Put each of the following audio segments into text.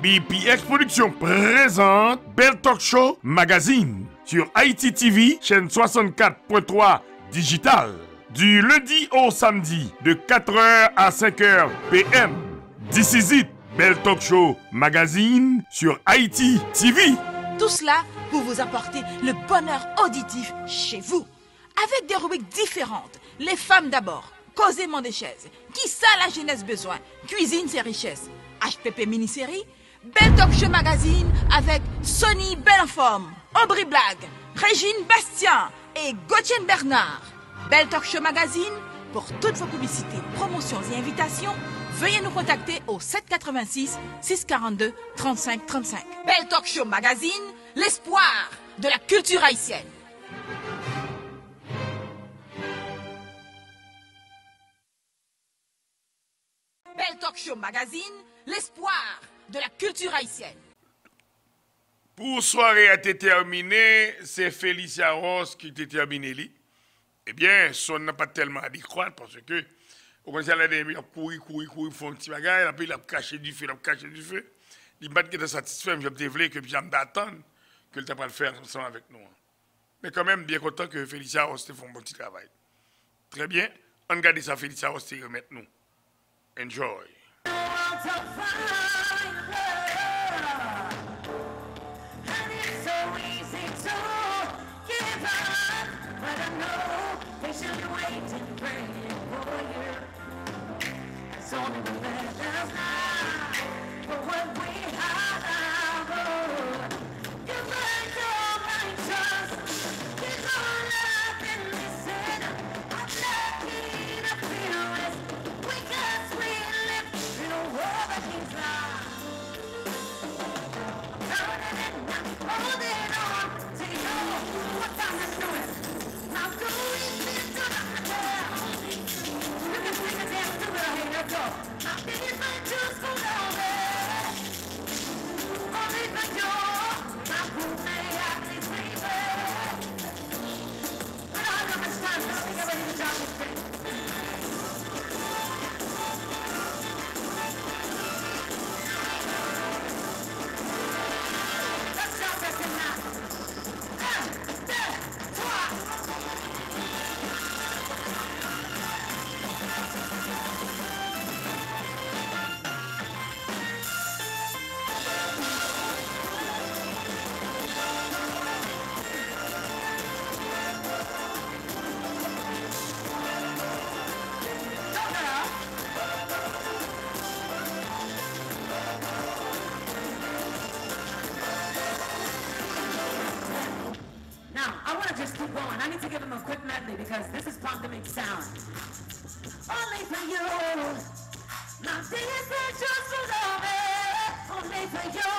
BPX Productions présente Belle Talk Show Magazine sur Haïti TV, chaîne 64.3 digital. Du lundi au samedi, de 4h à 5h PM. This is it, Belle Talk Show Magazine sur Haïti TV. Tout cela pour vous apporter le bonheur auditif chez vous. Avec des rubriques différentes. Les femmes d'abord. Causément des chaises. Qui ça la jeunesse besoin? Cuisine ses richesses. HPP mini-série. Belle Talk Show Magazine avec Sonny Belenforme, Aubry Blague, Régine Bastien et Gauthier Bernard. Belle Talk Show Magazine, pour toutes vos publicités, promotions et invitations, veuillez nous contacter au 786 642 35 35. Belle Talk Show Magazine, l'espoir de la culture haïtienne. Belle Talk Show Magazine, l'espoir de la culture haïtienne. Pour soirée a été terminée, c'est Félicia Ross qui était terminée. Eh bien, son n'a pas tellement à y croire parce que, au contraire, il a couru, font un petit bagage, puis il a caché du feu, Il m'a dit qu'il était satisfait, mais je voulais que j'aime d'attendre que le temps va le faire ensemble avec nous. Mais quand même, bien content que Félicia Ross fait un bon petit travail. Très bien, on regarde ça, Félicia Ross remettre nous. Enjoy. I need to give him a quick medley because this is Pandemic sound. Only for you. Now this is just for love. Only for you.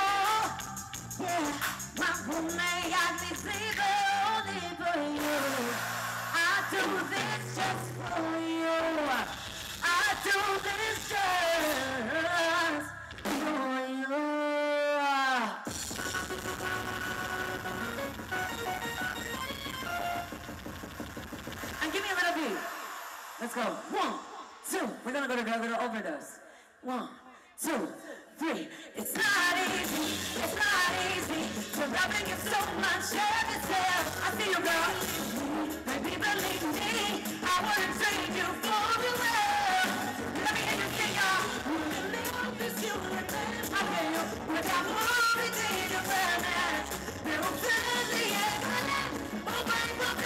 Yeah. My roommate got me sleeping. Only for you. I do this just for you. I do this just for you. Give me a little beat. Let's go. 1, 2. We're gonna go to a little overdose. 1, 2, 3. It's not easy. It's not easy. To loving you so much every step. I see you, girl. Baby, believe me. I wouldn't trade you for the world. Let me hear you sing, y'all. Really want this you with me. I feel you. Without moving to your planet. Little friendly and oh my God.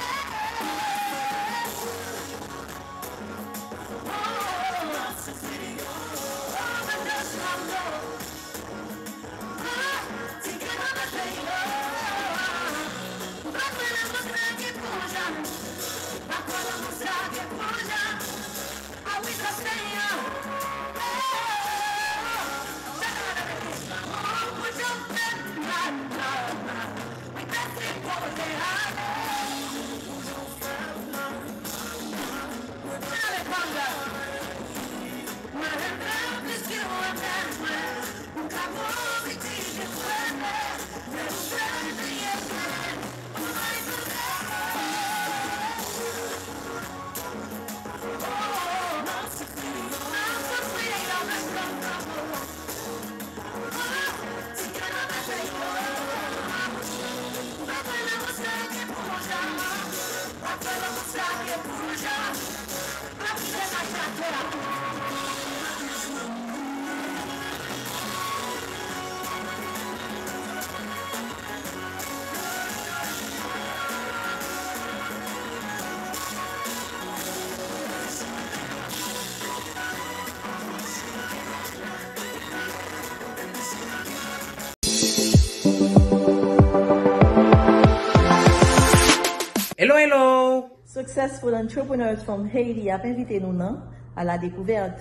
Hello, hello! Successful entrepreneurs from Haiti a invité nous non, à la découverte.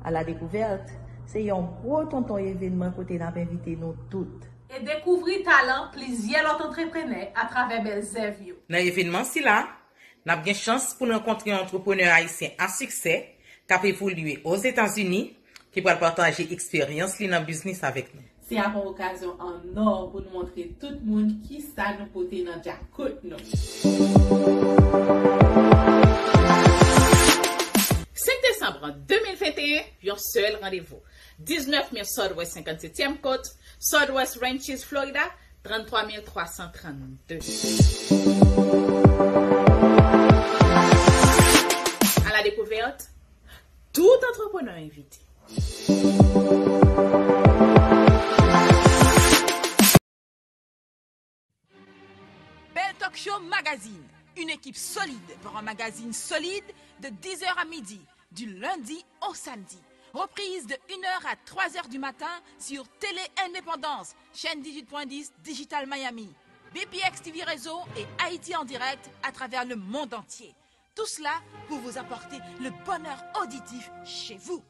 À la découverte, c'est un gros tonton événement côté n'a invité nous toutes. Et découvrir talent plusieurs autres entrepreneurs à travers Belzevio. Dans l'événement si là, nous avons une chance pour rencontrer un entrepreneur haïtien à succès qui a évolué aux États-Unis, qui va partager l'expérience dans le business avec nous. C'est une occasion en or pour nous montrer tout le monde qui ça nous porter dans la côte nous. 5 décembre 2021, un seul rendez-vous. 19 000 Southwest 57e côte, Southwest Ranches, Florida, 33 332. À la découverte, tout entrepreneur invité. Bell Talk Show Magazine, une équipe solide pour un magazine solide de 10h à midi, du lundi au samedi. Reprise de 1h à 3h du matin sur Télé Indépendance, chaîne 18.10 Digital Miami, BPX TV Réseau et Haïti en direct à travers le monde entier. Tout cela pour vous apporter le bonheur auditif chez vous.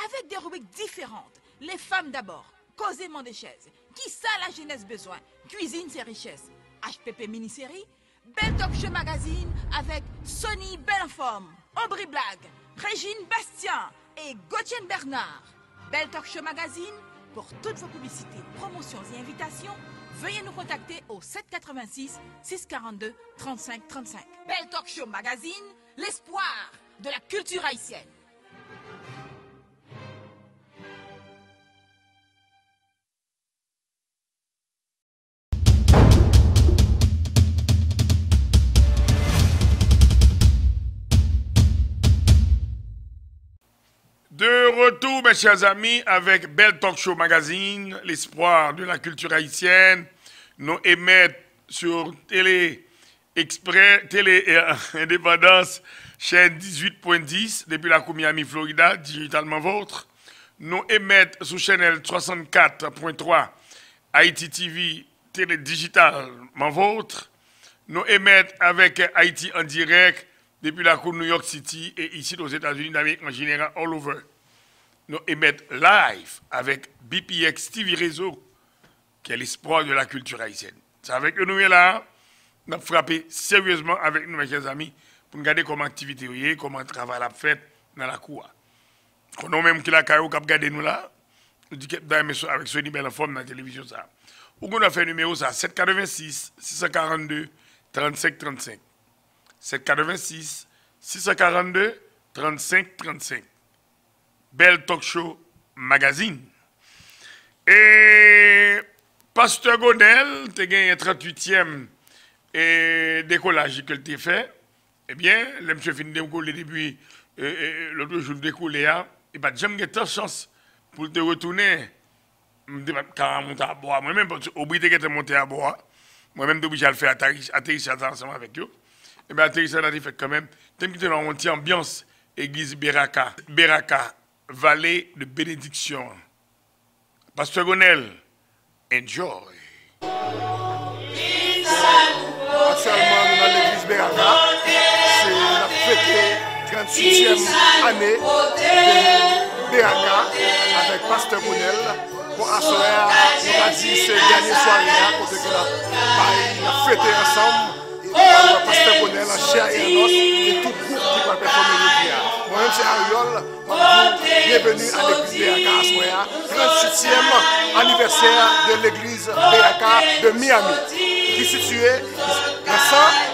Avec des rubriques différentes, les femmes d'abord, causément des chaises, qui ça la jeunesse besoin, cuisine ses richesses, HPP mini-série, Bell Talk Show Magazine avec Sonny Belenforme, Aubry Blague, Régine Bastien et Gauthier Bernard. Bell Talk Show Magazine, pour toutes vos publicités, promotions et invitations, veuillez nous contacter au 786 642 35 35. Bell Talk Show Magazine, l'espoir de la culture haïtienne. De retour, mes chers amis, avec Bell Talk Show Magazine, l'espoir de la culture haïtienne. Nous émettons sur Télé Indépendance, chaîne 18.10, depuis la Miami, Florida, digitalement vôtre. Nous émettons sur chaîne 64.3, Haïti TV, Télé digitalement vôtre. Nous émettons avec Haïti en direct, depuis la cour New York City et ici aux États-Unis d'Amérique en général, all over. Nous émettons live avec BPX TV Réseau, qui est l'espoir de la culture haïtienne. C'est avec nous là, nous avons frappé sérieusement avec nous, mes chers amis, pour nous regarder comment activité est, comment le travail a fait dans la cour. Nous même qui la caillou qui a regardé nous là, nous disons que avec Sonny Belenforme dans la télévision. Ça. Ou qu'on a fait numéro ça, 786 642 35 35. 786 642 35 35. Bell Talk Show Magazine. Et Pasteur Gonel, tu as gagné un 38e décollage que tu as fait. Eh bien, le monsieur fin de décoller depuis l'autre jour de décoller, et bien, j'aime que tu as chance pour te retourner. Car monter à bois. Moi-même, obligé de monter à bois. Moi-même, je obligé de le faire atterrissage ensemble avec eux. Et bien, atterrissage, on a fait quand même. T'aimes que tu as une ambiance, église Beraka. Beraka, vallée de bénédiction. Pasteur Gonel, enjoy. Actuellement, nous dans l'église Beraka. C'est la fête 38e année de Beraka avec Pasteur Gonel. Pour assurer, nous avons dit c'est la dernière soirée, côté que la fête ensemble. Pasteur Gonel en chair et en os et tout groupe qui va performer le dia. Moi-même c'est Ariol, bienvenue à l'église Beraka à Soya, 38e anniversaire de l'église Beraka de Miami, qui est située à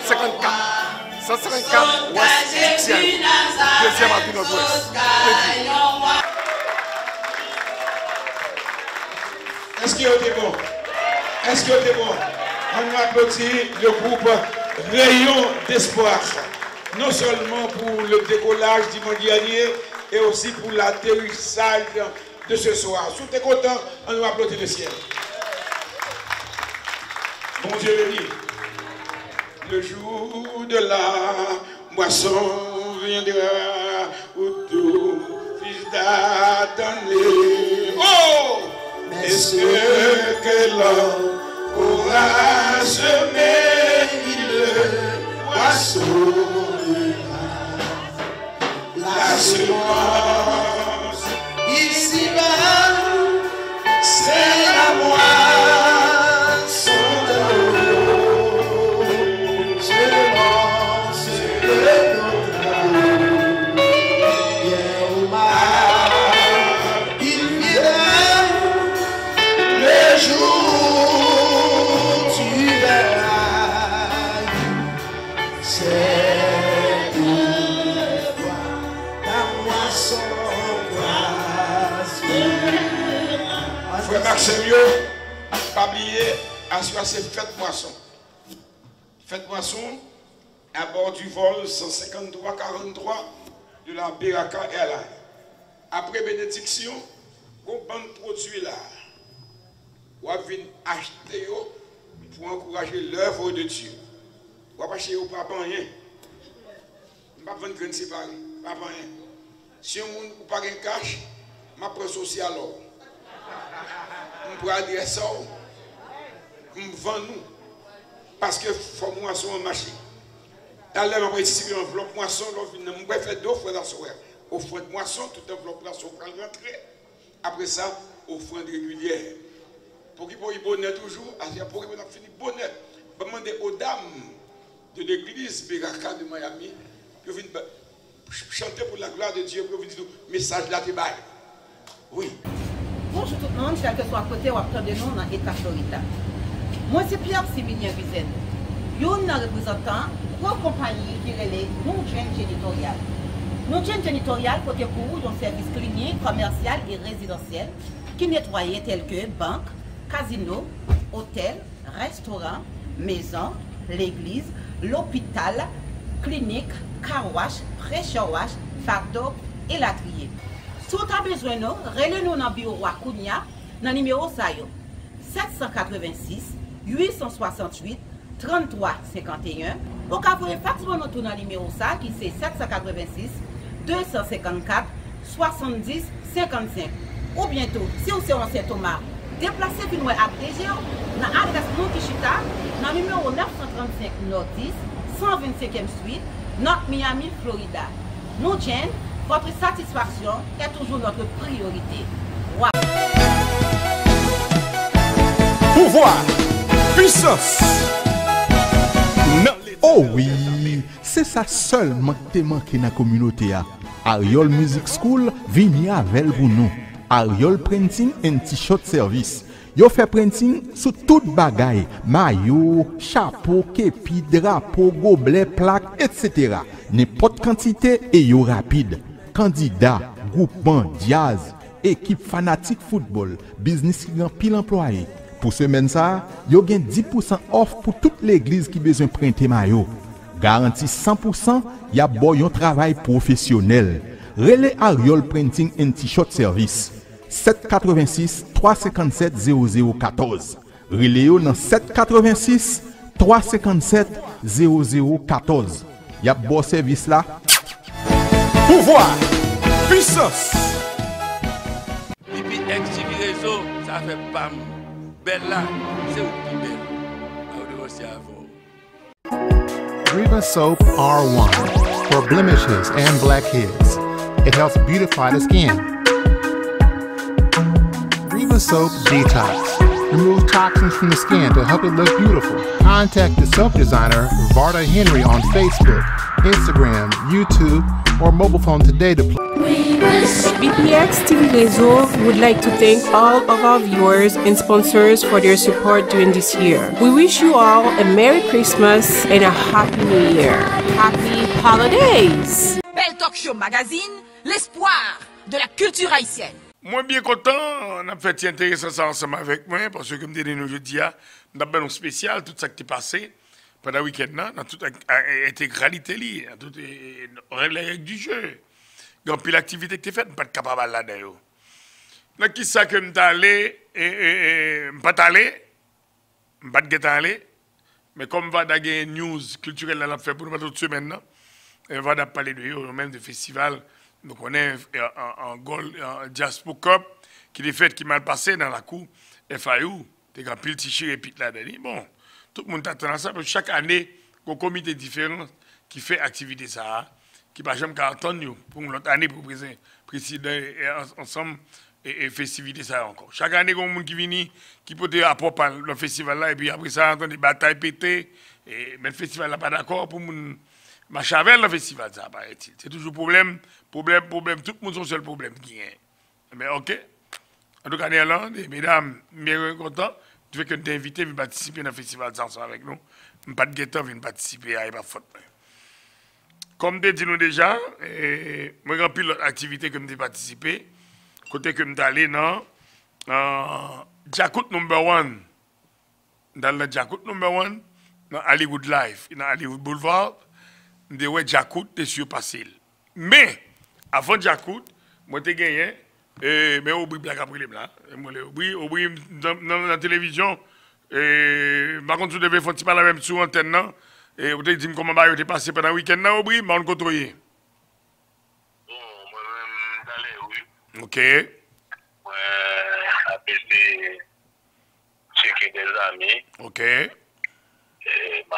154 Ouest Dixie, 2e avenue Nord-Ouest. Est-ce qu'il était bon? Est-ce qu'il était bon? On applaudit le groupe Rayon d'Espoir. non seulement pour le décollage dimanche dernier, et aussi pour l'atterrissage de ce soir. Si vous êtes content, on nous applaudit le ciel. Bon Dieu le dit, le jour de la moisson viendra, où tout fils d'Adam. Oh! Est-ce que l'homme aura semé le poisson la semence ici-bas, c'est la moisson de l'eau. Semence de l'eau, bien ou mal, il viendra le jour tu verras, c'est une fois ta moisson croise. Frère Maximio, pas oublier, à ce c'est fête moisson. Fête moisson à bord du vol 153-43 de la Beraka Airlines. Après bénédiction, on bande produit là. On va venir acheter pour encourager l'œuvre de Dieu. On va acheter pour pas rien. On va vendre graines séparées, pas rien. Si on n'a pas de cash, je prends social alors. On prend adresse ça, on vend nous. Parce que faut moisson en marché. Dans l'heure, on va ici une enveloppe moisson, on va faire deux offres dans ce soir. Offre de moisson, toute enveloppe là, on va rentrer. Après ça, offrande régulière. Pour qu'il y ait bonheur toujours, pour qu'il y ait fini bonheur, je vais demander aux dames de l'église Beraka de Miami qui viennent chanter pour la gloire de Dieu, pour venir dire le message là de bail. Oui. Bonjour tout le monde, quel que soit côté ou acteur de nous dans l'État Florida. Moi c'est Pierre Similien Vizen. Je suis un représentant de la compagnie qui relève Non-Gen Génitorial. Non-Gen Génitorial côté pour un service clinique, commercial et résidentiel qui nettoie tels que banque, casino, hôtel, restaurant, maison, l'église, l'hôpital, clinique, car wash, pressure wash, facto et latrier. Si vous avez besoin de nous, relevez-nous dans le bureau à Kounia, dans le numéro 786 868 33 51. Vous pouvez facilement nous dans le numéro qui c'est 786 254 70 55. Ou bientôt, si vous êtes en Saint-Thomas, déplacez-vous à DG dans l'adresse Montichita, dans le numéro 935 Nord-10, 125e suite, North Miami, Florida. Nous, Jen, votre satisfaction est toujours notre priorité. Wow. Pouvoir, puissance. Oh oui, c'est ça seulement qui te manque dans la communauté. Ariol Music School vient avec pour nous. Ariol Printing and T-shirt Service. Yo fait printing sur toute bagaille, maillot, chapeau, képi, drapeau, gobelet, plaque, etc. N'importe quantité et yo rapide. Candidat, groupement, jazz, équipe fanatique football, business qui gagne pile employé. Pour semaine ça, yo gen 10% off pour toute l'église qui besoin printer maillot. Garantie 100%, y a bon travail professionnel. Relais Ariol Printing and T-shirt Service. 786 357 0014. Relais dans 786 357 0014. Y a bon service là. Pouvoir, puissance. Pipi ex-TV réseau, ça fait pam. Belle là, c'est où qui belle. On aussi avant. Riva Soap R1 for blemishes and blackheads. It helps beautify the skin. Riva Soap Detox. Remove toxins from the skin to help it look beautiful. Contact the soap designer Varda Henry on Facebook, Instagram, YouTube, or mobile phone today to play. BPX TV Réseau would like to thank all of our viewers and sponsors for their support during this year. We wish you all a Merry Christmas and a Happy New Year. Happy Holidays! Belle Talk Show Magazine, l'espoir de la culture haïtienne. Moi, bien content, on a fait intéressant ça ensemble avec moi, parce que comme dit nous jeudi, on a fait un spécial, tout ça qui est passé. pendant le week-end, dans toute intégralité, dans toutes les règles du jeu. Il y a une activité qui est faite, pas de capable là dedans. Donc, qui ça que je suis allé, pas allé, pas de allé, mais comme on va dans une news culturelle là, fait pour nous toute semaine, on va parler de même de festival. Donc, on est en Gold Jazz Cup qui est fait, qui mal passé dans la cour FAU. Il y a un pile t-shirt et puis là-dedans. Bon, tout le monde attend à ça, parce que chaque année, il y a un comité différent qui fait activité ça, qui va jamais attendre pour l'autre année pour présider ensemble et festivité ça encore. Chaque année, il y a un monde qui vient, qui peut être à propos le festival là, et puis après ça, on a des batailles pétées, mais le festival n'est pas d'accord pour nous. Machavel, le festival, ça paraît-il. C'est toujours problème. Tout le monde a un seul problème qui est. Mais ok. En tout cas, mesdames, bien content. Tu veux que tu invité à participer dans le festival ensemble avec nous. Pas de guetteur vient participer à pas faute. Comme tu dis nous déjà, moi j'ai pile l'autre activité que je participé. Côté que je allé dans Jakut number 1. Dans le Jakut number 1, dans Hollywood Life, dans Hollywood Boulevard. De ouais Jakut t'es surpassé. Mais avant Jakut, moi t'ai gagné mais au blague après les blancs. Moi au dans la télévision par contre tu devais faire pas la même sur antenne non et vous te dit comment bah t'es passé pendant le week-end là au bri, on contrôler. Bon, moi même d'aller oui. OK. Ouais, après checker des amis. OK. Et bon,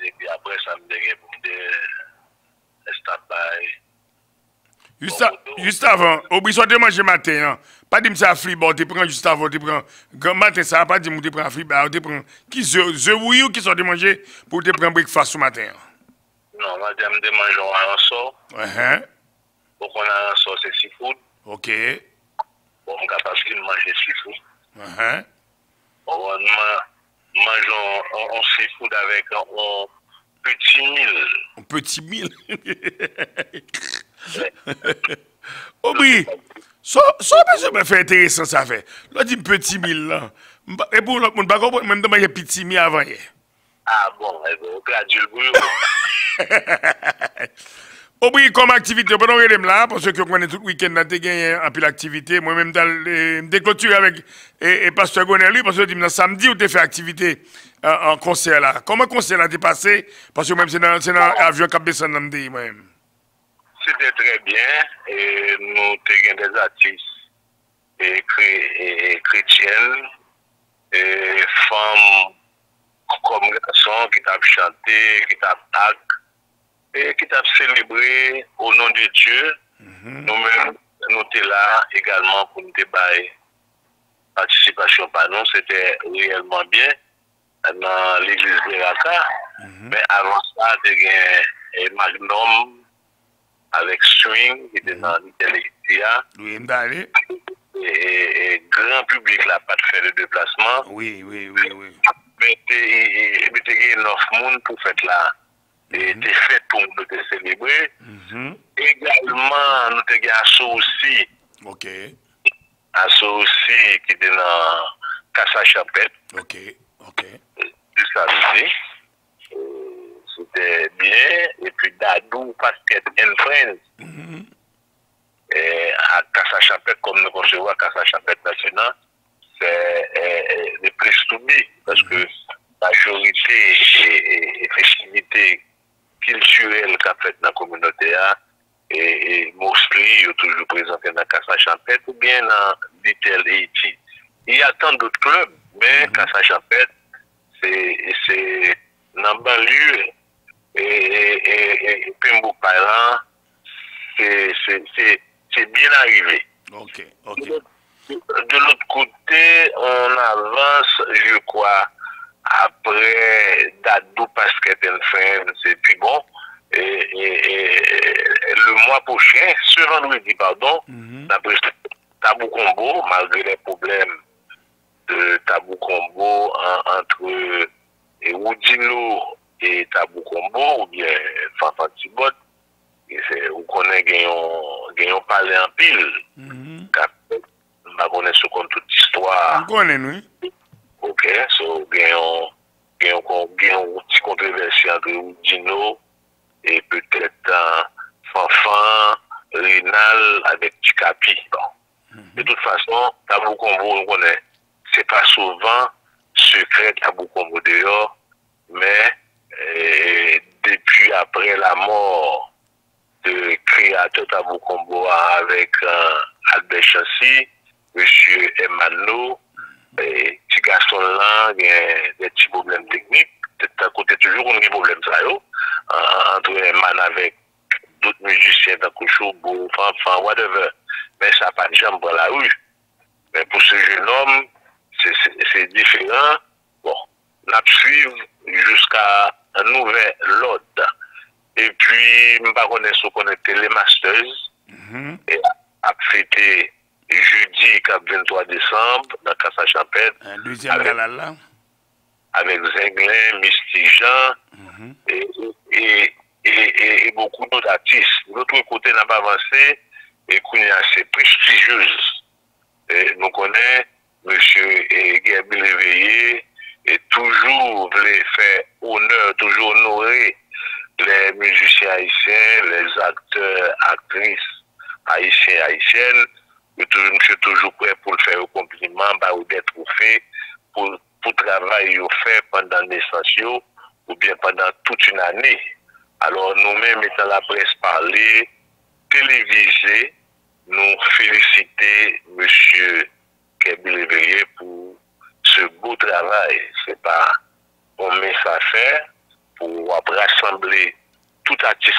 et puis après, ça me dégué pour me stand-by. Juste avant, oublie soit de manger matin. Hein. Pas dire que ça flip, tu prends juste avant, tu prends. Grand matin, ça pas dire que tu prends flip, tu prends. Qui the oui ou qui sont de manger pour te prendre breakfast ce matin? Non, madame, de manger un sort. Pour qu'on a un sort, c'est seafood. OK. Bon, on est capable de manger seafood. On mangeons un seafood avec un petit mille. Un petit mille? Oublie, ça me fait intéressant ça fait. Là, dit petit mille là. Et pour l'autre monde, pas même de manger petit mille avant hier. Ah bon, on traduit le bouillon. Oublie comme activité, pendant que là, parce que on est tout le week-end, on a gagné un peu l'activité. Moi-même, j'ai clôturé avec Pasteur Gonel, parce que dit samedi, on a fait activité en concert là. Comment concert là t'es passé? Parce que même c'est dans l'avion qui a descendu dans le pays, moi-même. C'était très bien. Et nous avons des artistes et chrétiennes, et femmes comme garçons qui t'ont chanté, qui t'ont acté, et qui t'ont célébré au nom de Dieu. Nous-mêmes, nous étions là également pour nous débattre. Participation par nous, c'était réellement bien dans l'église de Raka. Mais avant ça, il y a Magnum avec Swing qui était dans l'Italie. Et grand public là, pas de faire de déplacement. Oui. Mais il y a 9 personnes pour faire là. Et c'était fait pour nous te célébrer. Également, nous avons Asso aussi. OK. Asso aussi qui était dans Casa Chapette. OK. Du samedi. C'était bien. Et puis Dadou, Basket and Friends. Et à Casa Chapette, comme nous concevons à Casa Chapette maintenant, c'est le place to be. Parce que la majorité et festivités culturelles qu'a fait dans la communauté, et Mosley est toujours présenté dans Casa Chapette ou bien dans Little Haiti. Il y a tant d'autres clubs, mais Casa Chapette, c'est dans banlieue et Pembou Parlant, c'est bien arrivé. OK. De l'autre côté, on avance, je crois, après Dadou Basket and Friends, et puis bon, le mois prochain, ce vendredi, pardon, Tabou Combo, malgré les problèmes de Tabou Combo entre Woodino et Tabou Combo, ou bien Fantibot, on connaît gagnons parler en pile. On connaît ce qu'on toute histoire. On connaît, oui. OK, so gagnons André Dino, et peut-être Fanfan, Rénal avec Tikapi. Bon. De toute façon, Tabou Combo, on connaît, c'est pas souvent secret Tabou Combo dehors, mais depuis après la mort de créateur Tabou Combo avec Albert Chancy, Monsieur Emmanuel, petit garçon là, il y a des petits problèmes techniques. À côté toujours, on a des problèmes entre Emmanuel avec d'autres musiciens, dans Kouchoubo, Fanfan, whatever. Mais ça n'a pas de jambes dans la rue. Mais pour ce jeune homme, c'est différent. Bon, on a suivi jusqu'à un nouvel ordre. Et puis, je ne sais pas si on était les Masters. Et a fêté jeudi, 23 décembre, dans Casa Champêtre. Un deuxième gala là. Avec Zenglin, Mystijan, et beaucoup d'autres artistes. De l'autre côté, n'a pas avancé, et qu'on est assez prestigieuse. Nous connaissons M. Gabriel Léveillé, et toujours voulait faire honneur, toujours honorer les musiciens haïtiens, les acteurs, actrices haïtiens, haïtiennes. Je suis toujours prêt pour le faire au compliment, ou des trophées, pour travail fait pendant naissance ou bien pendant toute une année. Alors nous-mêmes, étant la presse parlée, télévisée, nous féliciter M. Gabriel Léveillé pour ce beau travail. C'est pas on met ça à faire pour rassembler tout artiste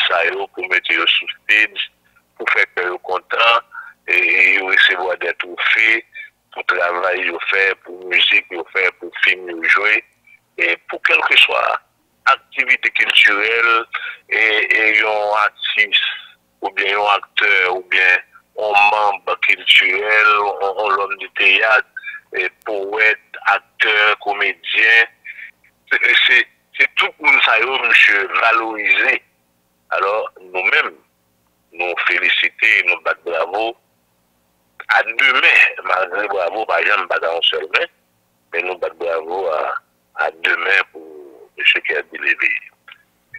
pour mettre sur stage, pour faire que content et recevoir des trophées pour travail fait, pour musique fait, pour film jouer, et pour quelle que soit activité culturelle, et un artiste, ou bien un acteur, ou bien un membre culturel, un homme de théâtre, et poète, acteur, comédien, c'est tout le monde ça, monsieur, valorisé. Alors, nous-mêmes, nous féliciter, nous battre bravo. À demain, malgré bravo, par exemple, pas dans un seul main, mais nous battons bravo à demain pour M. Gabriel Léveillé.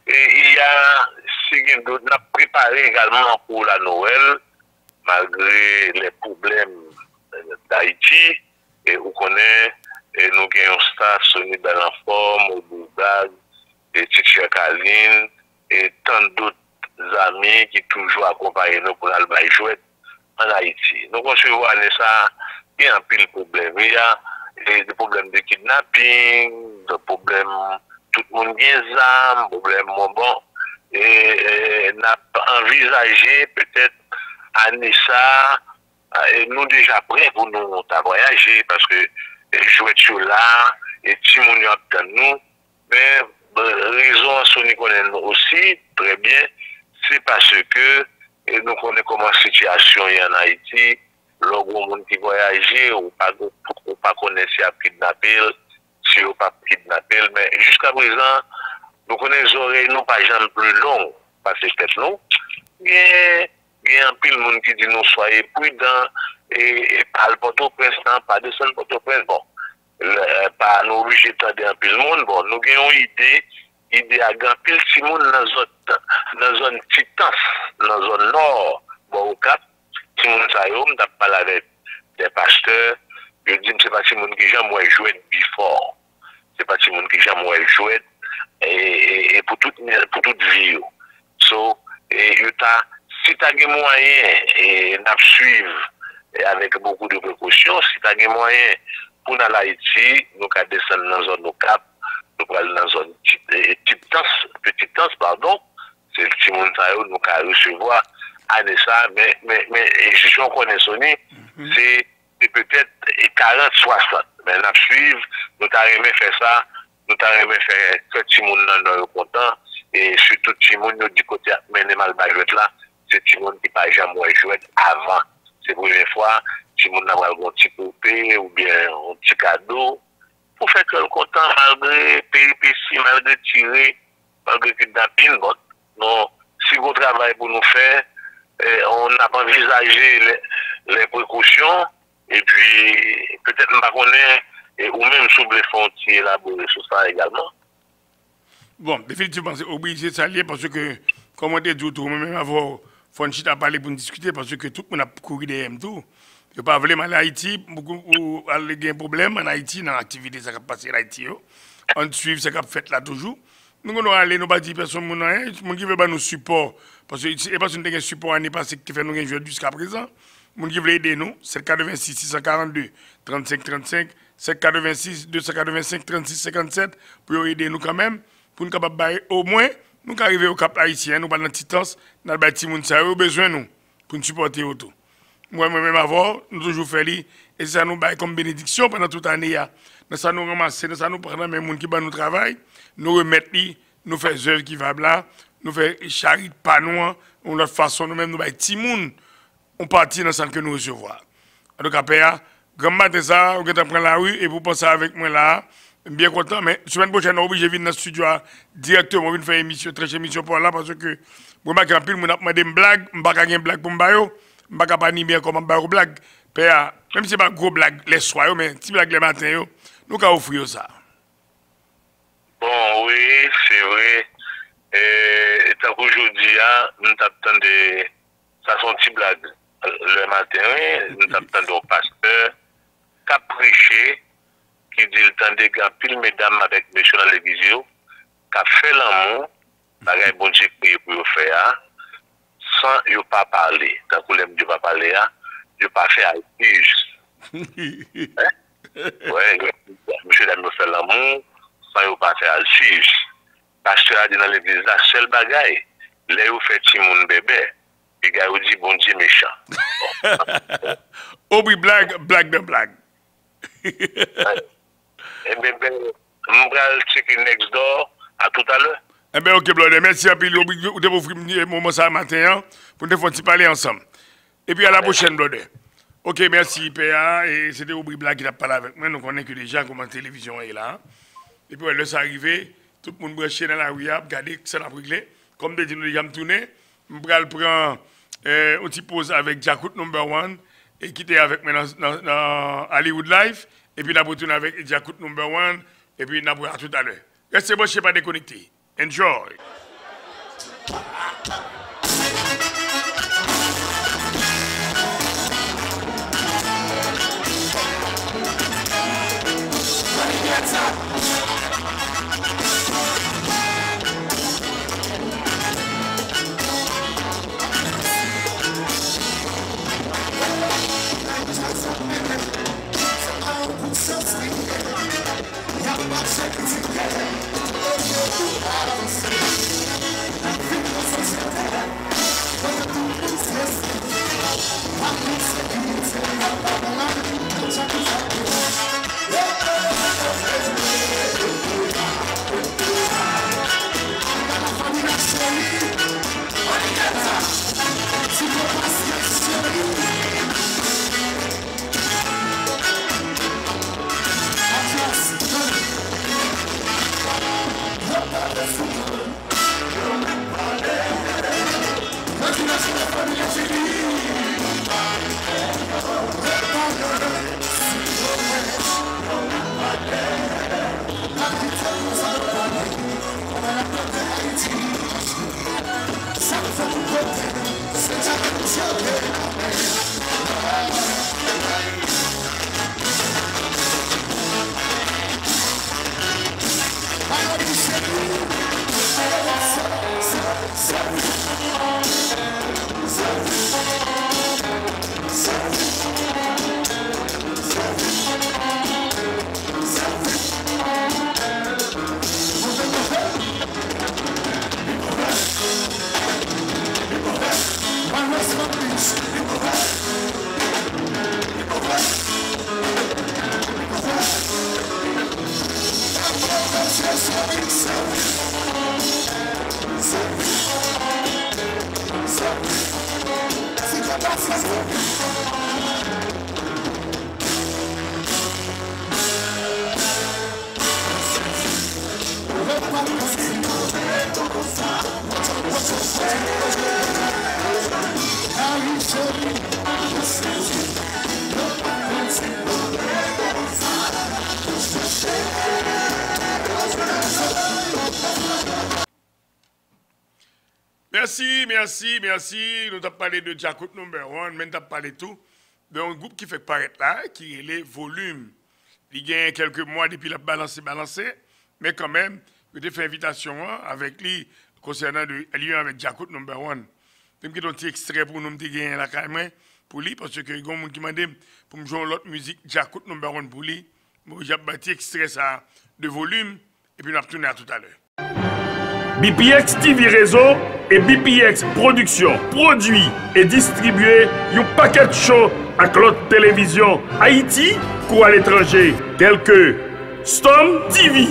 Et il y a, si on a préparé également pour la Noël, malgré les problèmes d'Haïti, et vous connaissez, et nous avons un staff, Sonny Belanforme, Oboubag, et Titi Kaline, et tant d'autres amis qui toujours accompagnent nous pour l'Alba Jouette en Haïti. Donc, on se voit ça, il y a un pile de problèmes. Il y a des problèmes de kidnapping, des problèmes, tout le monde a des armes, des problèmes, bon. Et on a envisagé peut-être année ça, et nous déjà prêts pour nous voyager, parce que jouer sur là, et tout le monde a nous, mais raison Sony connaît aussi, très bien, c'est parce que et nous connaissons comment la situation est en Haïti, le monde qui voyage, ou pas connaître si on a kidnappé, si on n'a pas kidnappé, mais jusqu'à présent, nous connaissons les oreilles, nous pas jamais plus longues, parce que peut-être nous, il y a un peu de monde qui dit nous soyez prudents, et pas le Port-au-Prince, pas de seul Port-au-Prince, bon, pas nous obliger de un peu de monde, bon, nous avons une idée à grand pile si monde dans la zone Titans, dans la zone nord, bon, au Cap, si monde ça y est, on parlé avec des pasteurs, je dis c'est pas si monde qui jamais joué before, c'est pas si monde qui jamais joué et pour toute vie. So, et si tu as des moyens et n'a suivre avec beaucoup de précautions, si tu as des moyens pour dans l'Haïti, nous allons descendre dans la zone au Cap, nous allons dans la zone Petite Tans, pardon, c'est le petit monde nous allons recevoir à ça, mais je connais Sony, c'est peut-être 40-60, mais nous suivre, nous allons faire ça, nous allons faire que petit monde dans content, et surtout petit monde du côté mais mal majouette là, c'est petit monde qui n'a jamais joué avant. C'est la première fois, petit monde n'a pas un petit poupée ou bien un petit cadeau. Pour faire que le content, malgré péripéties, malgré tirer, malgré kidnapping, bon, non, si vous travaillez pour nous faire, on n'a pas envisagé les précautions, et puis peut-être on va connaître, ou même sous les frontières élaborer sur ça également. Bon, définitivement, c'est obligé de s'allier parce que, comme on dit, tout même avoir Fonchita parler pour discuter parce que tout le monde a couru derrière tout. Je ne pas vraiment aller à Haïti, beaucoup de problèmes en Haïti, dans l'activité qui a passé en Haïti. On suit ce qu'on fait là toujours. Nous allons aller, nous ne dire personne, nous qui veut nous support, parce que c'est pas un support l'année passée qui fait nous jouer jusqu'à présent. Nous qui veut aider nous, c'est 86 642 35 35, c'est 86 285 36 57 pour aider nous quand même, pour nous capables au moins, nous arriver au Cap Haïtien, nous pas dans Titans, dans le bâtiment, ça a besoin nous, pour nous supporter autour. Moi-même avant, nous toujours fait et ça nous baille comme bénédiction pendant toute l'année. Nous ça nous ramasser, nous ça nous prendre même monde qui va nous travail, nous remettre nous faire œuvres qui va là, nous faire charité pas nous, on notre façon nous même nous baille petit monde, on partit dans ce que nous recevoir. Donc après grand matin ça, on va prendre la rue et vous pensez avec moi là, bien content mais semaine prochaine obligé venir dans le studio directement venir faire émission très émission pour là parce que moi ma pile mon a demandé une blague, on pas gagner blague pour m'bayo. Je ne sais pas ni bien comment faire blague. Même si ce n'est pas gros blague les soirs, mais si blague les matins, nous avons offrir ça. Bon, oui, c'est vrai. Tant qu'aujourd'hui, nous attendons, ça sont des blagues. Le matin, nous attendons au pasteur qui a prêché, qui dit le temps de gars, pile mesdames avec monsieur dans l'église, qui a fait l'amour, qui a bon Dieu pour faire. Sans ne pas parler, tant que l'aime Dieu pas parler, je pas faire alpige. Oui, monsieur Dame fait l'amour, sans ne pas faire alpige. Pasteur a dit dans l'église, la seule bagaille, là où fait Timon bébé, il a dit bon Dieu méchant. Oh oui, blague. Et bébé, on va le checker next door, à tout à l'heure. Eh bien, ok, Blonde, merci à vous de vous offrir un moment ça matin pour nous faire parler ensemble. Et puis à la prochaine, Blonde. Ok, merci, PA. Et c'était Aubry Black qui a parlé avec moi. Nous connaissons que déjà comment la télévision est là. Et puis, là, ça arrivé. Tout le monde branché dans la rue, regardez, ça n'a pas réglé. Comme des nous déjà tourné, je vais prendre une petite pause avec Jakut Number 1 et qui était avec moi dans Hollywood Live. Et puis, nous allons retourner avec Jakut Number 1 et puis nous allons à tout à l'heure. Restez bon, je ne sais pas déconnecté. Enjoy. Let's go. Merci. Nous avons parlé de Jacob Number One, mais nous avons parlé de tout. d'un groupe qui fait paraître là, qui est les volumes. Il y a quelques mois depuis la balancé, mais quand même, je t'ai fait invitation avec lui concernant l'alliance avec Jacob Number One. Même qui est un petit extrait pour nous gagner la caméra pour lui, parce que il y a des gens qui m'ont demandé pour me jouer l'autre musique Jacob Number One pour lui. J'ai un petit extrait ça de volume, et puis on va retourner à tout à l'heure. BPX TV Réseau et BPX Production produit et distribué un paquet de shows à Claude Télévision Haïti ou à l'étranger, tels que Storm TV,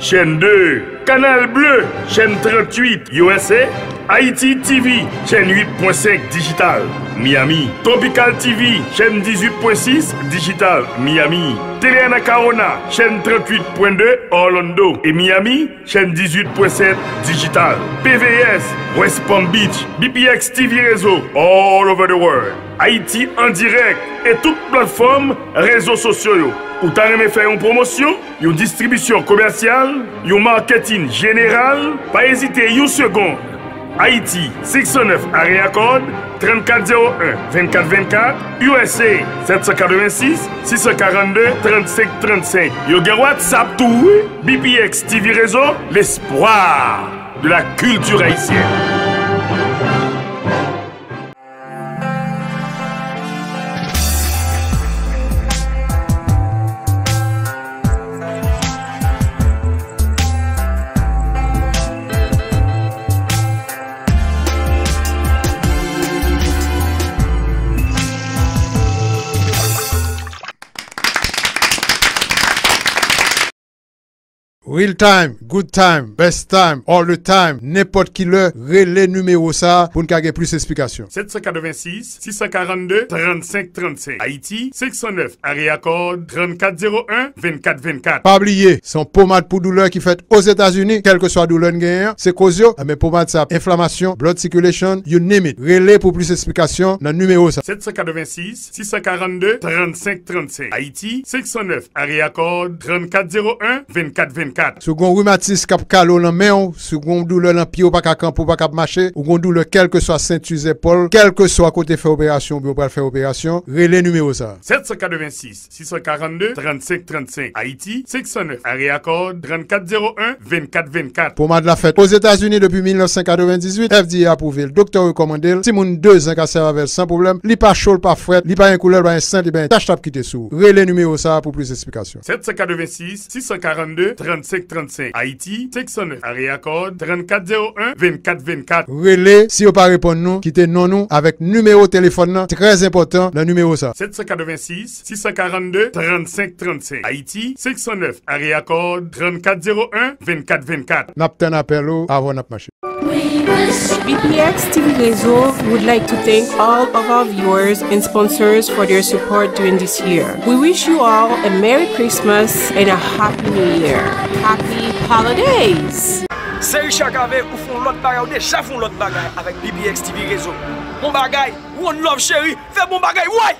chaîne 2, Canal Bleu, chaîne 38 USA, Haïti TV, chaîne 8.5 digital, Miami, Tropical TV, chaîne 18.6 digital, Miami, Télé Anacarona, chaîne 38.2 Orlando et Miami, chaîne 18.7 digital, PVS, West Palm Beach, BPX TV Réseau, all over the world, Haïti en direct et toutes plateformes réseaux sociaux. Ou t'as aimé faire une promotion, une distribution commerciale, un marketing général, pas hésiter une seconde. Haïti 609 area code 3401 2424 USA 786 642 3535. Yo gen WhatsApp tout, BPX TV Réseau, l'espoir de la culture haïtienne. Real time, good time, best time, all the time, n'importe qui le relais numéro ça pour nous avoir plus d'explications. 786 642 35 35. Haïti 609 area code 3401 2424. Pas oublier, son pommade pour douleur qui fait aux États-Unis, quelle que soit douleur gagnant, c'est cause mais pommade ça inflammation, blood circulation, you name it. Relais pour plus d'explications dans le numéro ça. 786 642 35 35. Haïti 609 area code 3401 2424. Second rhumatisme cap calo dans main, second douleur dans pied ou pas camp pour pas marcher, ou gon douleur quel que soit ceinture épaule, quel que soit côté faire opération ou pas faire opération, relais numéro ça. 786 642 35 35. Haïti 609 area code 3401 2424. Pommade la fête aux États-Unis depuis 1998, FDA approuvé, le docteur recommandé, si moun 2 ans ka serve avec sans problème, li pas chaud, pas fret, li pas un couleur, pas un sang, li pas un tache tap qui te sous. Relais numéro ça pour plus d'explications. 786 642 35 35. Haïti 609 area code 3401 2424. Relais si vous pas répondre nous, quittez non nous avec numéro téléphone nan, très important le numéro ça. 786 642 35 35. Haïti 609 area code 3401 2424. N'apten appel avant n'a marché. BPX TV Réseau would like to thank all of our viewers and sponsors for their support during this year. We wish you all a Merry Christmas and a Happy New Year. Happy Holidays! C'est Richard Gavé ou font l'autre bagaille ou déjà font l'autre bagaille avec BPX TV Réseau. Bon bagaille, one love chérie, fais bon bagaille, ouais!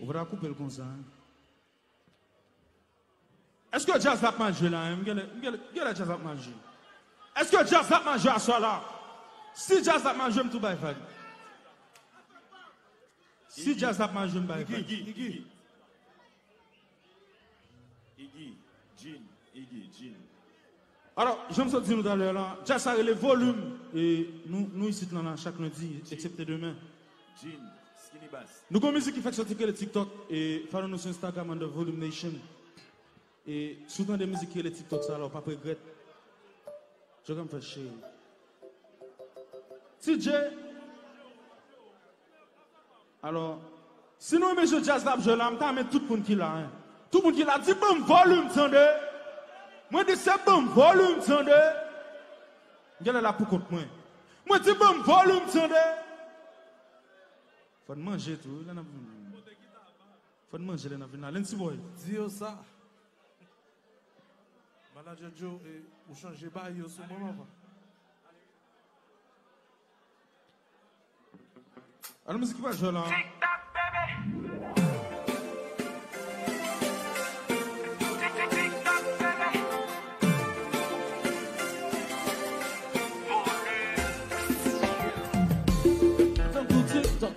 On va couper le concert. Est-ce que jazz va manger là? Quel jazz va manger? Est-ce que jazz va manger à soi là? Si jazz va manger, je vais tout faire. Si jazz va manger, je vais tout faire. Iggy. Alors, je me suis dit tout à l'heure là, jazz a le volume et nous ici là chaque lundi, excepté demain. Nous avons une musique qui fait sortir le TikTok et follow-nous sur Instagram under Volume Nation. Et souvent des musiques qui est le TikTok ça alors pas regret. Je vais me faire chier. TJ. Alors, si nous mettons jazz là, je l'ai mis tout le monde qui l'a. Hein. Tout le monde qui l'a dit bon volume, tendez. Moi dis c'est bon volume, tendez. Je suis là pour contre moi. Moi dis bon volume, tendez. Faut manger tout. Faut manger là dans la Lensi boy. Dis ça. Manager Joe et vous changez pas yo sur moment. Alors musique qui va jouer là.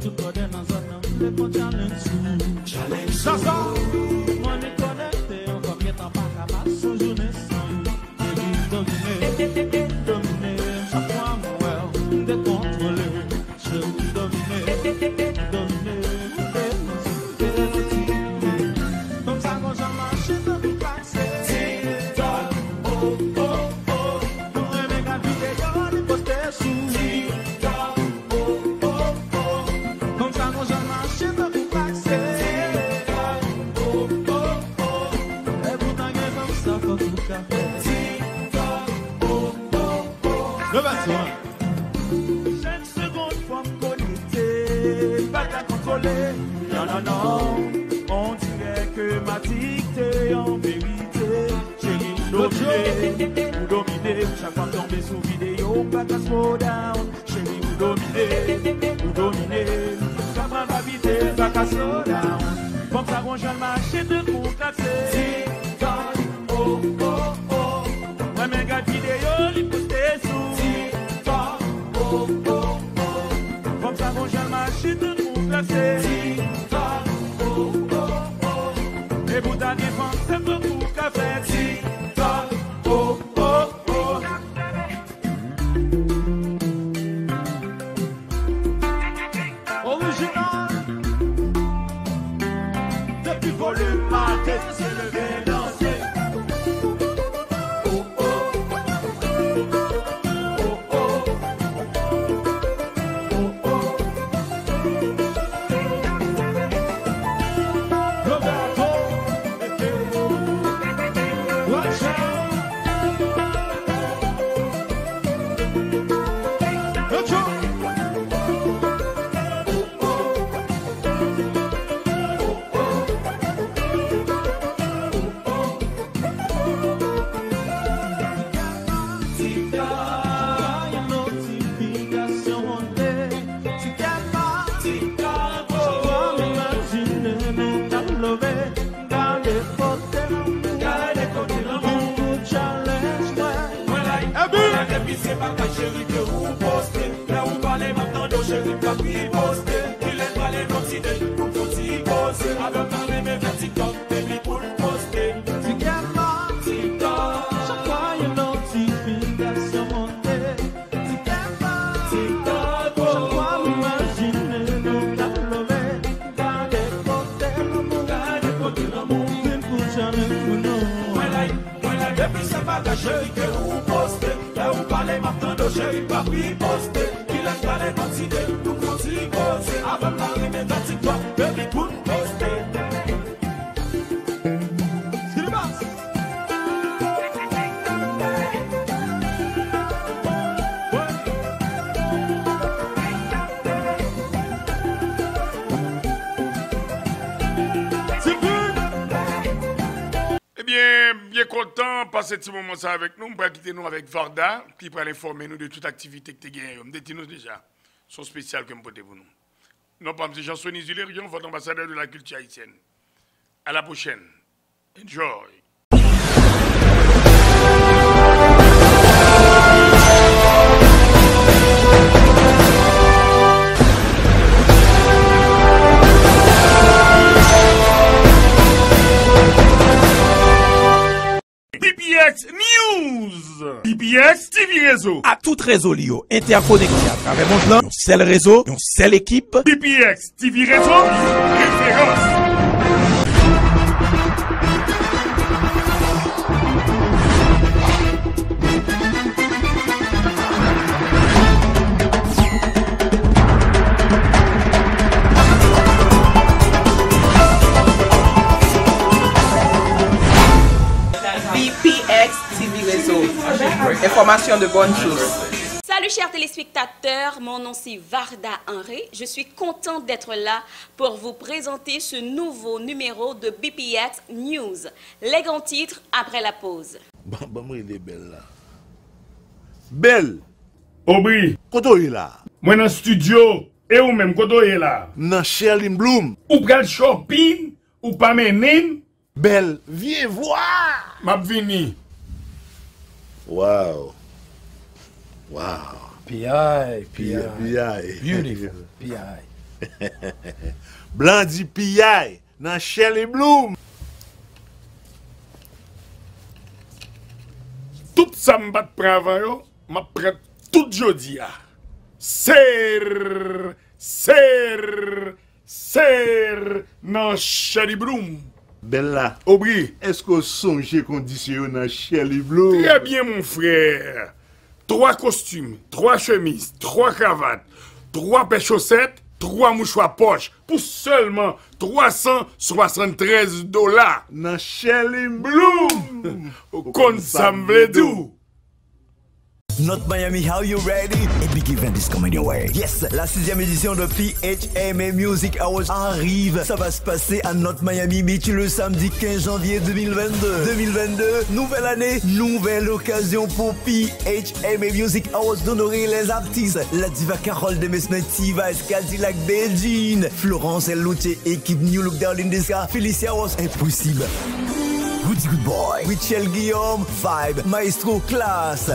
Tout le monde dans un homme, challenge. Ça, moi me connecté, encore qui est en bas, son journée sans dominer, chaque fois moi, décontrôler, je dominer, comme ça quand j'en marche, je peux passer. Pour aimer la vidéo, les poster sous. Chaque seconde faut me connecter, pas qu'à contrôler. Non, on dirait que ma dictée en vérité. Chérie, vous dominez, chaque fois tomber sous vidéo, pas qu'à slow down. Chérie, vous dominez, chaque fois ma vitesse, pas qu'à slow down. Comme ça, on j'aime marcher de pour casser. Oh. Moi, mes gars vidéo, les poster sous. Comme ça, mon j'aime marcher de pour placer. Et vous t'en défense, c'est beaucoup qu'à faire. Oh. Original. Depuis volume, ma tête s'est levée danser. C'est pas ta chérie que vous postez. Là où parlez maintenant de chérie pas puis poster. Il est pas les noms d'idées pour qu'on s'y pose. Avec parler mes vers TikTok, baby pour le poster. Tu gagnes ma TikTok. Chaque fois une notification montée. Tu gagnes ma TikTok. Chaque fois m'imaginer nous t'applaudir. Gardez côté l'amour. Une pour jamais pour nous. Voilà, depuis c'est pas ta chérie que vous postez. Là où parlez maintenant de chérie, pas puis poster. Qu'il aime pas les bonnes idées, nous continuons poser. Avant parler mes dans TikTok, baby pour poster. Ce qui passe? Bien content de passer ce moment ça avec nous. On va quitter nous avec Varda, qui va informer nous de toute activité que tu as gagnée. Dites-nous déjà, son spécial que vous pouvez pour nous. Non, pas M. Jean-Sonny Zulérion, votre ambassadeur de la culture haïtienne. À la prochaine. Enjoy. BPX News. BPX TV Réseau. À tout réseau Lio, interconnecté à travers mon plan, un seul réseau, une seule équipe. BPX TV Réseau, référence. BPX TV Réseau. Information de bonne chose. Salut chers téléspectateurs, mon nom c'est Varda Henry. Je suis contente d'être là pour vous présenter ce nouveau numéro de BPX News. Les grands titres après la pause. Bon, il est belle là. Belle. Aubry. Koto est là. Moi dans le studio. Et ou même koto est là. Dans Sherlyn Bloom. Ou pral shopping. Ou pas menin. Belle, viens voir. M'a vini. Wow. Wow. P.I. Beautiful. P.I. Blandi P.I. dans Sherlyn Bloom. Tout ça m'bat prend yo, m'a prête tout jodi a. Ser dans Sherlyn Bloom. Bella. Aubry. Est-ce que songe condition dans Sherlyn Bloom? Très bien mon frère. 3 costumes, 3 chemises, 3 cravates, 3 paires chaussettes, 3 mouchoirs poche pour seulement $373. Dans Sherlyn Bloom. Kon semble dou. Not Miami, how you ready? A big event is coming your way. Yes, la 6e édition de PHMA Music Awards arrive. Ça va se passer à Not Miami Beach le samedi 15 janvier 2022. 2022, nouvelle année, nouvelle occasion pour PHMA Music Awards d'honorer les artistes. La diva Carole Demesme, Tiva, Cadillac Beijing, Florence Ellouche, équipe New Look Darling Desca, Felicia Ross, impossible. Goody Good Boy, Michel Guillaume, Vibe, Maestro Class,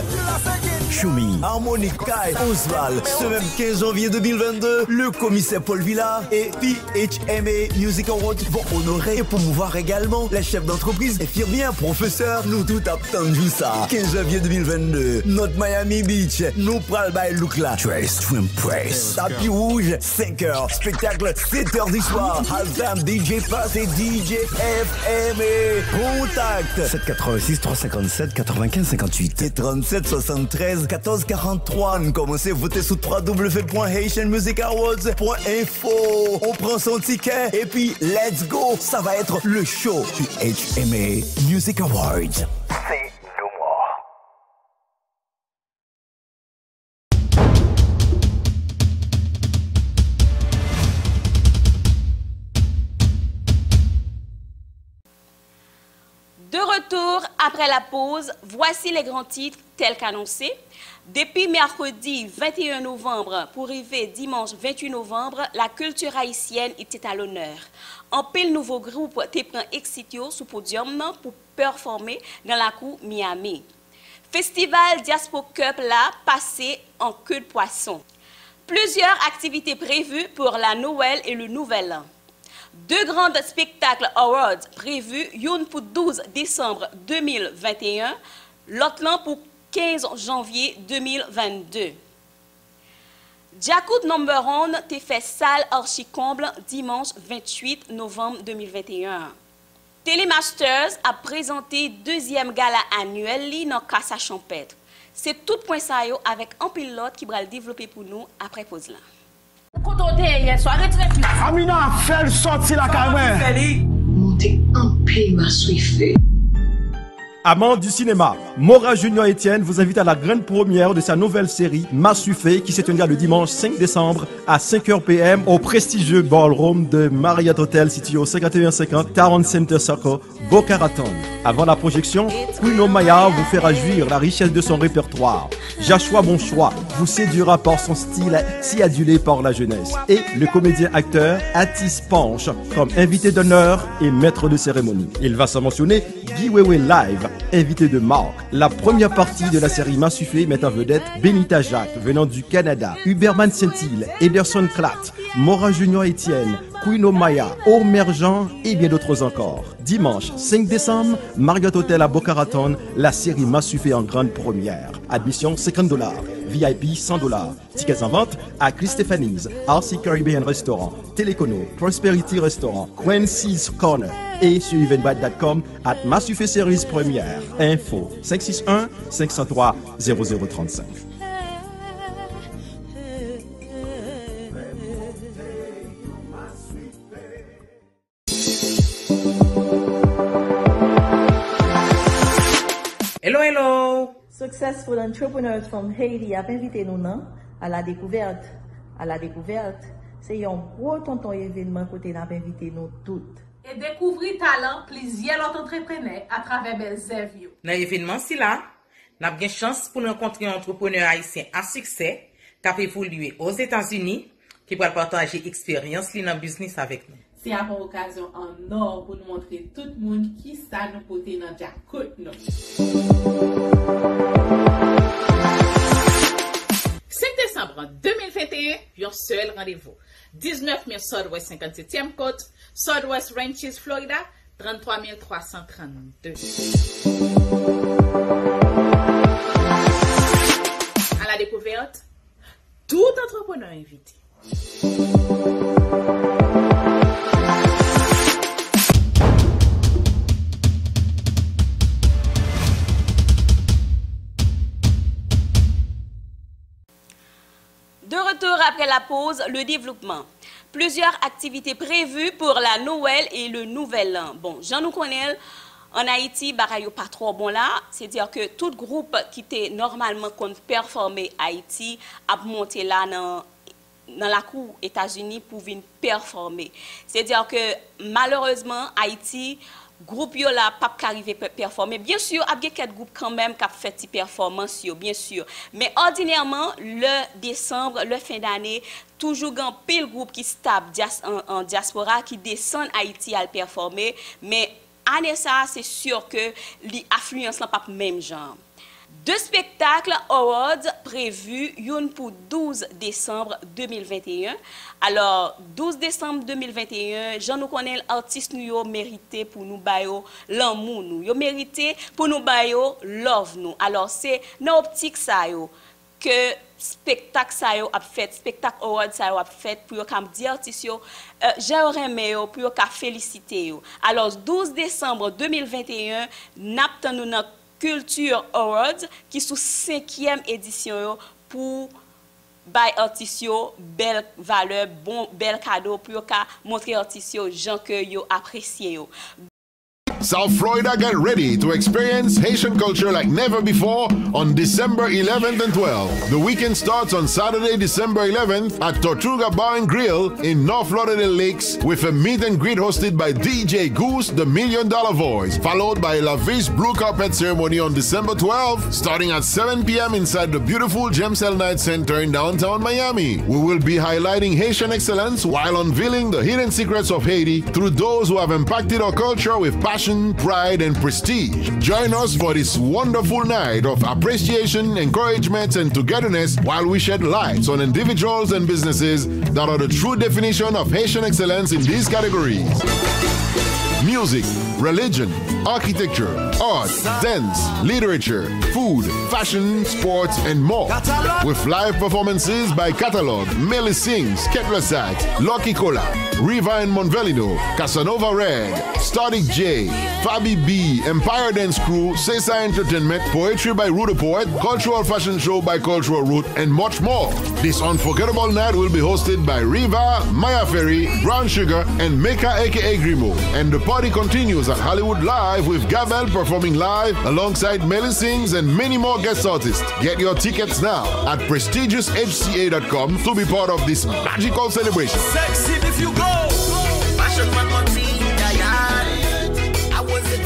Choumi, Harmonic Kai, Osval. Ce même 15 janvier 2022, le commissaire Paul Villa et PHMA Music Awards vont honorer et promouvoir également les chefs d'entreprise, infirmières, professeurs, nous tout attendons ça. 15 janvier 2022, notre Miami Beach, nous pral by look là. Trace to impress. Tapis rouge, 5h, spectacle 7h du soir. Halftime DJ Pass et DJ FMA. Contact 786 357 95 58 et 37 73 14 43. Nous commencez à voter sur www.haitianmusicawards.info. On prend son ticket et puis let's go. Ça va être le show PHMA Music Awards. C'est no more. De retour après la pause, voici les grands titres tels qu'annoncés. Depuis mercredi 21 novembre pour arriver dimanche 28 novembre, la culture haïtienne était à l'honneur. En pile nouveau groupe te prend Exitio sous podium pour performer dans la cour Miami. Festival Diaspo Cup là passé en queue de poisson. Plusieurs activités prévues pour la Noël et le Nouvel An. 2 grands spectacles awards prévus, une pour 12 décembre 2021, l'autre pour 15 janvier 2022. Jacout Number 1 t'est fait salle archi-comble dimanche 28 novembre 2021. Télémasters a présenté 2e gala annuel dans Casa Champêtre. C'est tout point ça yo avec un pilote qui va le développer pour nous après pause là. Amina, fais le sortir la caméra. Montez un peu ma suivi. Amants du cinéma, Mora Junior Etienne vous invite à la grande première de sa nouvelle série Massuffé qui se tiendra le dimanche 5 décembre à 5h PM au prestigieux ballroom de Marriott Hotel situé au 5150 Town Center Circle, Boca Raton. Avant la projection, Bruno Maya vous fera jouir la richesse de son répertoire. Joshua Bonchois vous séduira par son style si adulé par la jeunesse. Et le comédien-acteur Atis Panche comme invité d'honneur et maître de cérémonie. Il va s'en mentionner Guy Wewe Live, invité de Marc. La première partie de la série Massuffé met en vedette Benita Jacques venant du Canada, Huberman Saint-Hill, Ederson Klatt, Mora Junior Etienne, Queen Maya, Omergent et bien d'autres encore. Dimanche 5 décembre, Marriott Hotel à Boca Raton, la série Massufé en grande première. Admission $50, VIP $100. Tickets en vente à Chris Stephanie's, RC Caribbean Restaurant, Telecono, Prosperity Restaurant, Quincy's Corner et sur eventbrite.com at Massufé Series Première. Info 561 503 0035. Hello, hello! Successful entrepreneurs from Haiti a invité nous non, à la découverte. À la découverte, c'est un gros tonton événement côté n'a invité nous toutes. Et découvrir talent plusieurs autres entrepreneurs à travers Belzevio. Dans l'événement si là, n'a bien chance pour rencontrer un entrepreneur haïtien à succès qui a évolué aux États-Unis qui va partager expérience dans le business avec nous. C'est une occasion en or pour nous montrer tout le monde qui ça nous côté dans Jacout nous. 5 décembre 2021, un seul rendez-vous. 19 000 Southwest 57e côte, Southwest Ranches, Florida, 33 332. À la découverte, tout entrepreneur invité. De retour après la pause, le développement. Plusieurs activités prévues pour la Noël et le Nouvel An. Bon, Jean nous connaît, en Haïti, bagaille pas trop bon là. C'est-à-dire que tout groupe qui était normalement qu'on performer Haïti a monté là dans la cour États-Unis pour venir performer. C'est-à-dire que malheureusement, Haïti, groupe yo là pas arrivé performer. Bien sûr, il y a quelques groupes quand même qui ont fait des performances, bien sûr. Mais ordinairement, le décembre, le fin d'année, toujours un pile groupe qui stable en diaspora qui descend Haïti à le performer. Mais année ça, c'est sûr que l'affluence n'est pas le même genre. 2 spectacles awards prévus, une pour 12 décembre 2021. Alors, 12 décembre 2021, Jean nous connaît l'artiste nous mérité pour nous bailler l'amour nous. Yo mérité pour nous bailler love nous. Alors, c'est dans optique ça yo que spectacle ça yo a fait, spectacle awards ça yo a fait pour comme dire artiste yo j'aimerais mais yo pour féliciter yo. Alors, 12 décembre 2021, n'attend nous notre Culture Awards qui sous 5e édition pour bay artistes belle valeur bon bel cadeau pour montrer artistes gens que yo apprécié yo. South Florida, get ready to experience Haitian culture like never before on December 11th and 12th. The weekend starts on Saturday, December 11th at Tortuga Bar and Grill in North Lauderdale Lakes with a meet and greet hosted by DJ Goose, the $1 Million Voice, followed by a lavish blue carpet ceremony on December 12th, starting at 7 p.m. inside the beautiful Gemcell Night Center in downtown Miami. We will be highlighting Haitian excellence while unveiling the hidden secrets of Haiti through those who have impacted our culture with passion, pride, and prestige. Join us for this wonderful night of appreciation, encouragement, and togetherness while we shed light on individuals and businesses that are the true definition of Haitian excellence in these categories: music, religion, architecture, art, dance, literature, food, fashion, sports, and more. With live performances by Catalog, Melly Sings, Ketlasak, Lucky Cola, Riva and Monvelino, Casanova Red, Static J, Fabi B, Empire Dance Crew, Sesa Entertainment, Poetry by Rude Poet, Cultural Fashion Show by Cultural Root, and much more. This unforgettable night will be hosted by Riva, Maya Ferry, Brown Sugar, and Meka aka Grimo. And the party continues at Hollywood Live with Gabel performing live alongside Melly Sings and many more guest artists. Get your tickets now at prestigioushca.com to be part of this magical celebration. Sexy if you go. Fashion man I was it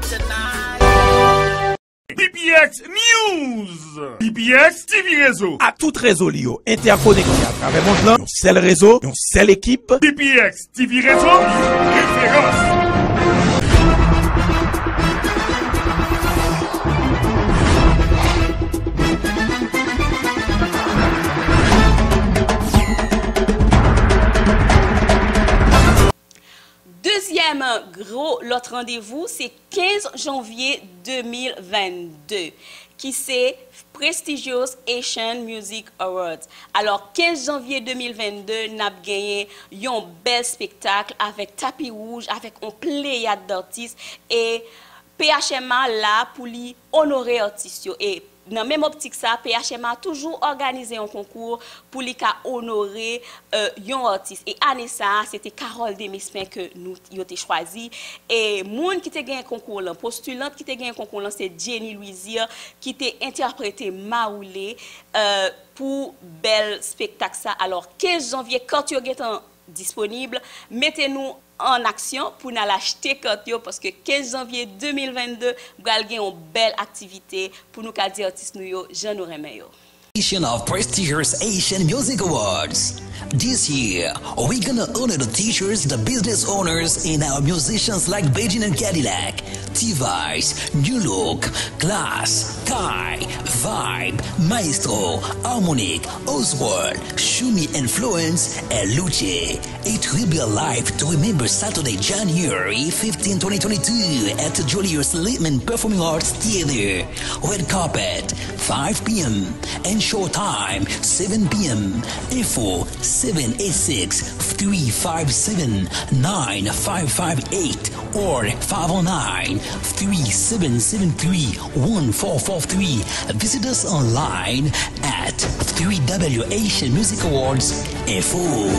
tonight. BPX News. BPX TV Réseau. À tout réseau Lio, interconnecté à travers mon plan, un seul réseau, une seule équipe. BPX TV Réseau, référence. un gros l'autre rendez-vous, c'est 15 janvier 2022, qui c'est Prestigious Asian Music Awards. Alors, 15 janvier 2022, nous avons gagné un bel spectacle avec tapis rouge, avec un pléiade d'artistes et PHMA là pour lui honorer artistes. Et dans la même optique, ça, PHMA a toujours organisé un concours pour lui honorer un artiste. Et année ça, c'était Carole Desmispin que nous avons choisi. Et moun qui a gagné un concours, postulante qui a gagné un concours, c'est Jenny Louisier qui a interprété Maoulé pour bel spectacle ça. Alors 15 janvier, quand tu es disponible, mettez-nous en action pour nous l'acheter parce que 15 janvier 2022, nous allons une belle activité pour nous dire artistes nous j'en aurais meilleur. Of prestigious Asian Music Awards. This year, we're gonna honor the teachers, the business owners, and our musicians like Beijing and Cadillac, T-Vice, New Look, Class, Kai, Vibe, Maestro, Harmonic, Oswald, Shumi Influence, and Luce. It will be a life to remember Saturday, January 15, 2022 at the Julius Littman Performing Arts Theater. Red carpet, 5 p.m. and show time, 7 p.m. Info 786-357-9558 or 509-3773-1443. Visit us online at 3W Asian Music Awards Info.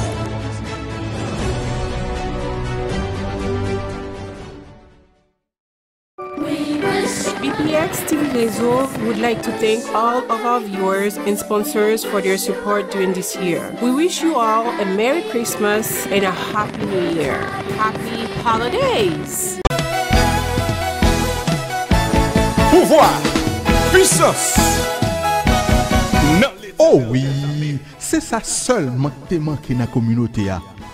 BPX TV Réseau would like to thank all of our viewers and sponsors for their support during this year. We wish you all a Merry Christmas and a Happy New Year. Happy Holidays! Pouvoir, puissance. Oh oui, c'est ça seulement qui manqué dans la communauté.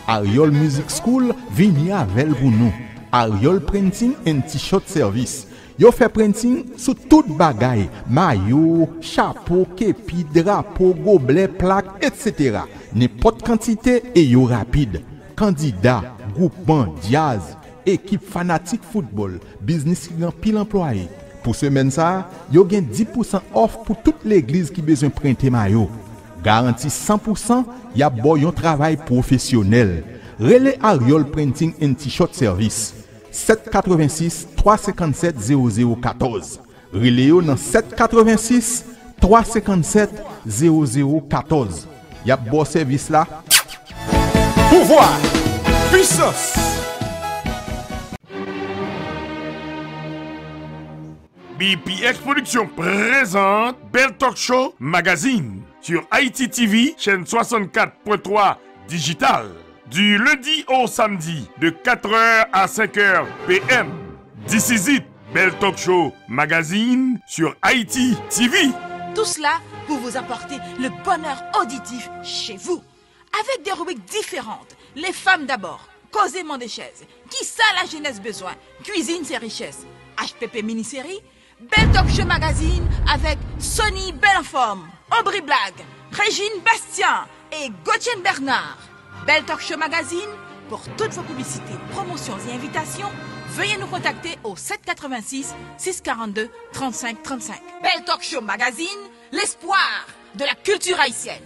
Ariol Music School vient avec pour nous. Ariol Printing and T-shirt Service. Yo fait printing sur toute bagaille, maillot, chapeau, képi, drapeau, gobelet, plaque, etc. N'importe quantité et yo rapide. Candidat, groupement, jazz, équipe fanatique football, business qui gagne pile employé. Pour semaine ça, yo gain 10% off pour toute l'église qui besoin printer maillot. Garantie 100%, y a bon travail professionnel. Relais Ariol Printing and T-shirt Service. 786 357 0014. Reléo dans 786 357 0014. Y a bon service là. Pouvoir, puissance. BPX Production présente Bell Talk Show Magazine sur Haïti TV, chaîne 64.3 digital. Du lundi au samedi, de 4h à 5h PM. This is it, Bell Talk Show Magazine sur Haïti TV. Tout cela pour vous apporter le bonheur auditif chez vous. Avec des rubriques différentes. Les femmes d'abord, causément des chaises. Qui ça la jeunesse besoin? Cuisine ses richesses. HPP mini-série. Bell Talk Show Magazine avec Sonny Bellenforme, Aubry Blague, Régine Bastien et Gauthier Bernard. Bell Talk Show Magazine, pour toutes vos publicités, promotions et invitations, veuillez nous contacter au 786 642 35 35. Bell Talk Show Magazine, l'espoir de la culture haïtienne.